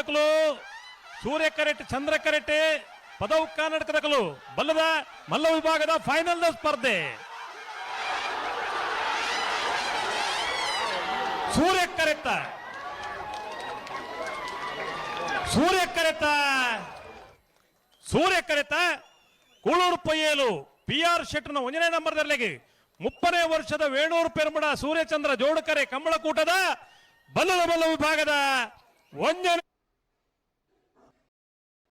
ದಕ್ಲು ಸೂರ್ಯ correct ಚಂದ್ರ correct ಪದವು ಕರ್ನಾಟಕ ದಕ್ಲು ಬಲ್ಲದ ಮಲ್ಲ ವಿಭಾಗದ final ಸ್ಪರ್ಧೆ ಸೂರ್ಯ ಕರೆತ ಕೂಳೂರು ಪೊಯ್ಯಲು PR ಶೆಟ್ಟರ್ನ 1ನೇ ನಂಬರ್ದಲ್ಲಿಗೆ 30ನೇ ವರ್ಷದ ವೇಣೂರು ಪೆರ್ಮಡ ಸೂರ್ಯಚಂದ್ರ ಜೋಡುಕರೆ ಕಂಬಳಕೂಟದ ಬಲ್ಲ ವಿಭಾಗದ 1ನೇ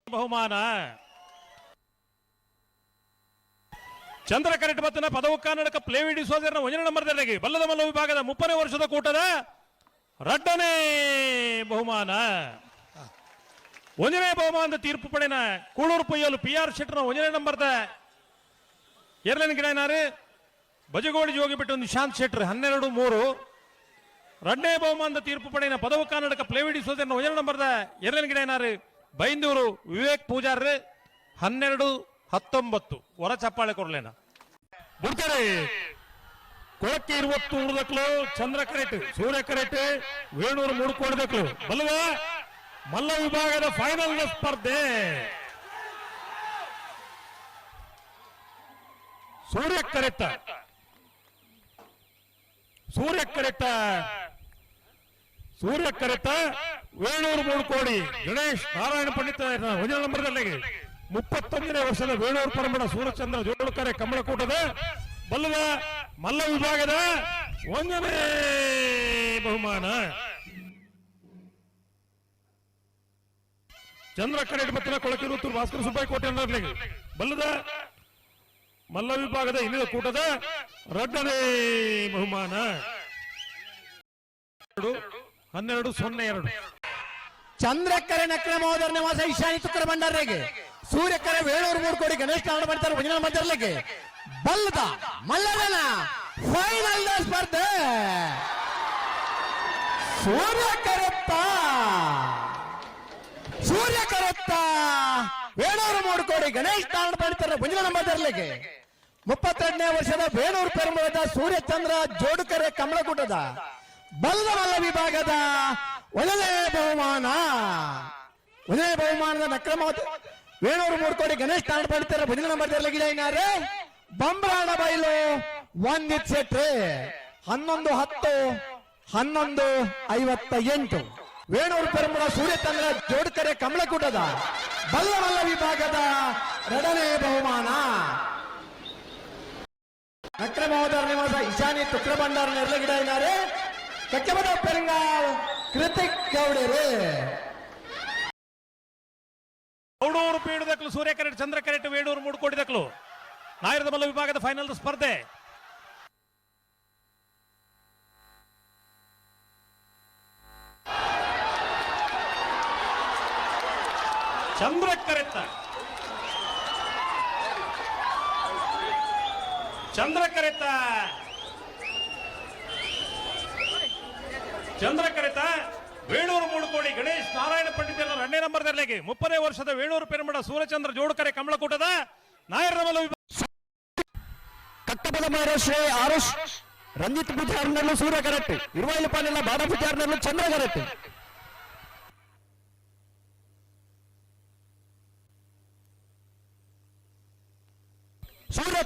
ಬಹುಮಾನ ಚಂದ್ರ ಕರೆಟ್ ಬತ್ತನ ಪದವು ಕರ್ನಾಟಕ ಪ್ಲೇವಿಡಿ ಸೋದರನ 1ನೇ ನಂಬರ್ದಲ್ಲಿಗೆ ಬಲ್ಲದ ಮಲ್ಲ ವಿಭಾಗದ 30ನೇ ವರ್ಷದ ಕೂಟದ 2ನೇ ಬಹುಮಾನ 1ನೇ ಬಹುಮಾನದ ತೀರ್ಪು ಪಡೆನ ಕೂಳೂರು ಪೊಯ್ಯಲು PR ಶೆಟ್ಟರ್ನ 1ನೇ ನಂಬರ್ದ ಏರ್ಲೈನ್ ಗಿಡನಾರು ಬಜಗೋಡಿ ಜೋಗಿ ಬಿಟ್ಟು ನಿಶಾಂತ್ ಶೆಟ್ಟರ್ 12-3 2ನೇ ಬಹುಮಾನದ ತೀರ್ಪು ಪಡೆನ ಪದವು ಕರ್ನಾಟಕ ಪ್ಲೇವಿಡಿ ಸೋದರನ 1ನೇ ನಂಬರ್ದ ಏರ್ಲೈನ್ ಗಿಡನಾರು ಬೈಂದೂರು ವಿವೇಕ್ ಪೂಜಾರ್ 12-19 ಹೊರ ಚಪ್ಪಾಳೆ ಕೊಡ್ಲೇನ ಬಿಡ್ತಾರೆ ಕೊಳಕ್ಕೆ 20 ಉಳಿದಕ್ಲು ಚಂದ್ರ ಕರೆಟ್ ಸೂರ್ಯ ಕರೆಟ್ ವೇಣೂರು 3 ಕೊಡದಕ್ಲು ಬಲ್ವಾ ಮಲ್ಲ ವಿಭಾಗದ ಫೈನಲ್ ಸ್ಪರ್ಧೆ ಸೂರ್ಯ ಕರೆತ ವೇಣೂರು 3 ಕೋಡಿ ಗಣೇಶ್ ನಾರಾಯಣ ಪಂಡಿತ 1ನೇ ನಂಬರ್ದಲ್ಲಿ 31ನೇ ವರ್ಷದ ವೇಣೂರು ಪರಮಡ ಸೂರ್ಯಚಂದ್ರ ಜೋಡುಕರೆ ಕಂಬಳಕೂಟದ ಬಲ್ಲದ ಮಲ್ಲ ವಿಭಾಗದ 1ನೇ ಬಹುಮಾನ ಚಂದ್ರ ಕರೆಟ್ ಬತ್ತನ ಕೊಳಕಿರುತ್ತೂರು ಭಾಸ್ಕರ ಸುಬ್ಬಾಯಿ ಕೋಟೆ ಬಲ್ಲದ ಮಲ್ಲ ವಿಭಾಗದ ಇನ್ನಿನ ಕೂಟದ 2ನೇ ಬಹುಮಾನ 12-02 ಚಂದ್ರಕರೆ ನಕ್ರ ಮಹೋದರ ನಿವಾಸ ಈಶಾನಿ ತುಕ್ರ ಭಂಡಾರಿಗೆ ಸೂರ್ಯಕರೆ ವೇಣೂರು 3 ಕೋಡಿ ಗಣೇಶ್ ನಾರಾಯಣ ಮಾಡ್ತಾರೆ 1ನೇ ನಂಬರ್ದಲ್ಲಿಗೆ ಬಲ್ಲದ ಮಲ್ಲದನ ಫೈನಲ್ ಸ್ಪರ್ಧೆ ಸೂರ್ಯ ಕರೆತ್ತ ವೇಣೂರು 3 ಕೋಡಿ ಗಣೇಶ್ ನಾರಾಯಣ ಮಾಡ್ತಾರೆ 1ನೇ ನಂಬರ್ದಲ್ಲಿಗೆ 32ನೇ ವರ್ಷದ ವೇಣೂರು ಪೆರ್ಮಳದ ಸೂರ್ಯಚಂದ್ರ ಜೋಡುಕರೆ ಕಮಲಕೂಟದ ಬಲ್ಲದ ಮಲ್ಲ ವಿಭಾಗದ 1ನೇ ಬಹುಮಾನದ ನಕ್ರಮ ವೇಣೂರು 3 ಕೋಡಿ ಗಣೇಶ್ ನಾರಾಯಣ ಮಾಡ್ತಾರೆ 1ನೇ ನಂಬರ್ದಲ್ಲಿಗೆ ಬಂಬ್ರಾಣ ಬೈಲು 1 ಸೆಟ್ರೆ 11-10-11-58 ವೇಣೂರು ಪೆರ್ಮಳ ಸೂರ್ಯಚಂದ್ರ ಜೋಡುಕರೆ ಕಮಲಕೂಟದ ಬಲ್ಲ ಮಲ್ಲ ವಿಭಾಗದ 2ನೇ ಬಹುಮಾನ ನಕ್ರ ಮಹೋದರ ನಿವಾಸ ಈಶಾನಿ ತುಕ್ರ ಭಂಡಾರ ನೆರಳಗಿಡ ಇದ್ದಾರೆ ಕಚ್ಚಬದ ಪೆರಿಂಗಾಲ್ ಕೃತಿಕ್ ಗೌಡರು ಗೌಡೂರು ಪೀಡದಕ್ಲು ಸೂರ್ಯ ಕರೆಟ್ ಚಂದ್ರ ಕರೆಟ್ ವೇಣೂರು 3 ಕೋಡಿ ದಕ್ಲು ನಾಯರದ ಮಲ್ಲ ವಿಭಾಗದ ಫೈನಲ್ ಸ್ಪರ್ಧೆ ಚಂದ್ರ ಕರೆತ ವೇಣೂರು 3 ಕೋಡಿ ಗಣೇಶ್ ನಾರಾಯಣ ಪಂಡಿತರ 2ನೇ ನಂಬರ್ದಲ್ಲಿಗೆ 30ನೇ ವರ್ಷದ ವೇಣೂರು ಪೆರ್ಮಡ ಸೂರ್ಯಚಂದ್ರ ಜೋಡುಕರೆ ಕಂಬಳಕೂಟದ ನಾಯರದ ಮಲ್ಲ ಕಟ್ಟಬದ ಮಹಾರಾಷ್ಟ್ರ ಆರುಷ್ ರಂಜಿತ್ ಪೂಜಾರ್ನಲ್ಲೂ ಸೂರ್ಯ ಕರೆಟ್ ಇರುವಾಯಿಲು ಪಾನೆಲ್ಲ ಬಾಡ ಪೂಜಾರ್ನಲ್ಲೂ ಚಂದ್ರ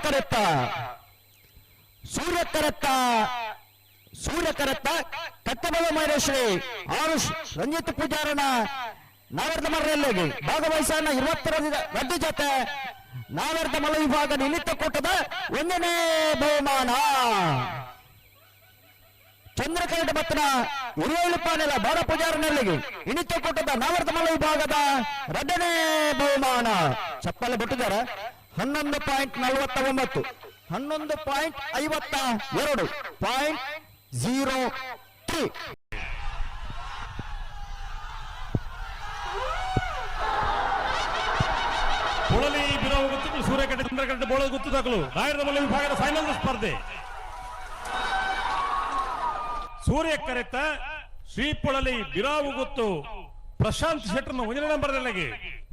ಕರೆಟ್ ಸೂರ್ಯ ಕರೆತ್ತ ಕಟ್ಟಬದ ಮಹೇಶ್ವರಿ ಆರುಷ್ ರಂಜಿತ್ ಪೂಜಾರನ ನಾವರ್ಧ ಮರಲ್ಲಿಗೆ ಭಾಗವಹಿಸನ 20 ರದ್ದು ಜೊತೆ ನಾವರ್ಧ ಮಲ್ಲ ವಿಭಾಗ ನಿಮಿತ್ತ ಕೂಟದ 1ನೇ ಬಹುಮಾನ ಚಂದ್ರ ಕರೆಟ್ ಬತ್ತನ ಇರುವೈಲು ಪಾನೆಲ ಬಾಡ ಪೂಜಾರನಲ್ಲಿಗೆ ಇನಿತ್ತ ಕೂಟದ ನಾವರ್ಧ ಮಲ್ಲ ವಿಭಾಗದ 2ನೇ ಬಹುಮಾನ ಚಪ್ಪಲೆ ಬಿಟ್ಟಿದ್ದಾರ 11.49 11.52.03 ಪೊಳಲಿ ಬಿರಾವು ಗೊತ್ತು ಸೂರ್ಯಕಟ್ಟೆ ಚಂದ್ರಕಟ್ಟೆ ಬೋಳಲು ಗೊತ್ತು ದಾಖಲು ನಾಯರದ ಮಲ್ಲ ವಿಭಾಗದ ಫೈನಲ್ ಸ್ಪರ್ಧೆ ಸೂರ್ಯ ಕರೆತ ಶ್ರೀಪೊಳಲಿ ಬಿರಾವು ಗೊತ್ತು ಪ್ರಶಾಂತ್ ಶೆಟ್ಟರ್ನ 1ನೇ ನಂಬರ್ದಲ್ಲಿಗೆ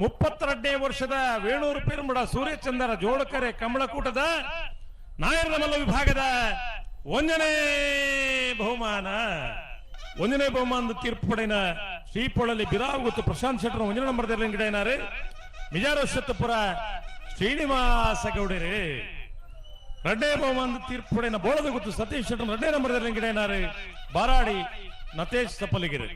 32ನೇ ವರ್ಷದ ವೇಣೂರು ಪೆರ್ಮಡ ಸೂರ್ಯಚಂದ್ರ ಜೋಡುಕರೆ ಕಂಬಳಕೂಟದ ನಾಯರದ ಮಲ್ಲ ವಿಭಾಗದ 1ನೇ ಬಹುಮಾನ ಒಂದನೇ ಬಹುಮಾನದ ತೀರ್ಪು ಪಡೆಯಿನ ಶ್ರೀಪೊಳಲಿ ಬಿರಾವ್ ಗೊತ್ತು ಪ್ರಶಾಂತ್ ಶೆಟ್ಟರ್ 1 ನಂಬರ್ದಲ್ಲಿ ಗಿಡನಾರು ಮಿಜಾರ ಶತಪುರ ಶ್ರೀನಿವಾಸ ಗೌಡರೇ. 2ನೇ ಬಹುಮಾನದ ತೀರ್ಪು ಪಡೆಯಿನ ಬೋಳದ ಗೊತ್ತು ಸತೀಶ್ ಶೆಟ್ಟರ್ 2ನೇ ನಂಬರ್ದಲ್ಲಿ ಗಿಡನಾರು ಬಾರಾಡಿ ನತೇಶ್ ಸಪ್ಪಲಿಗಿರಿ.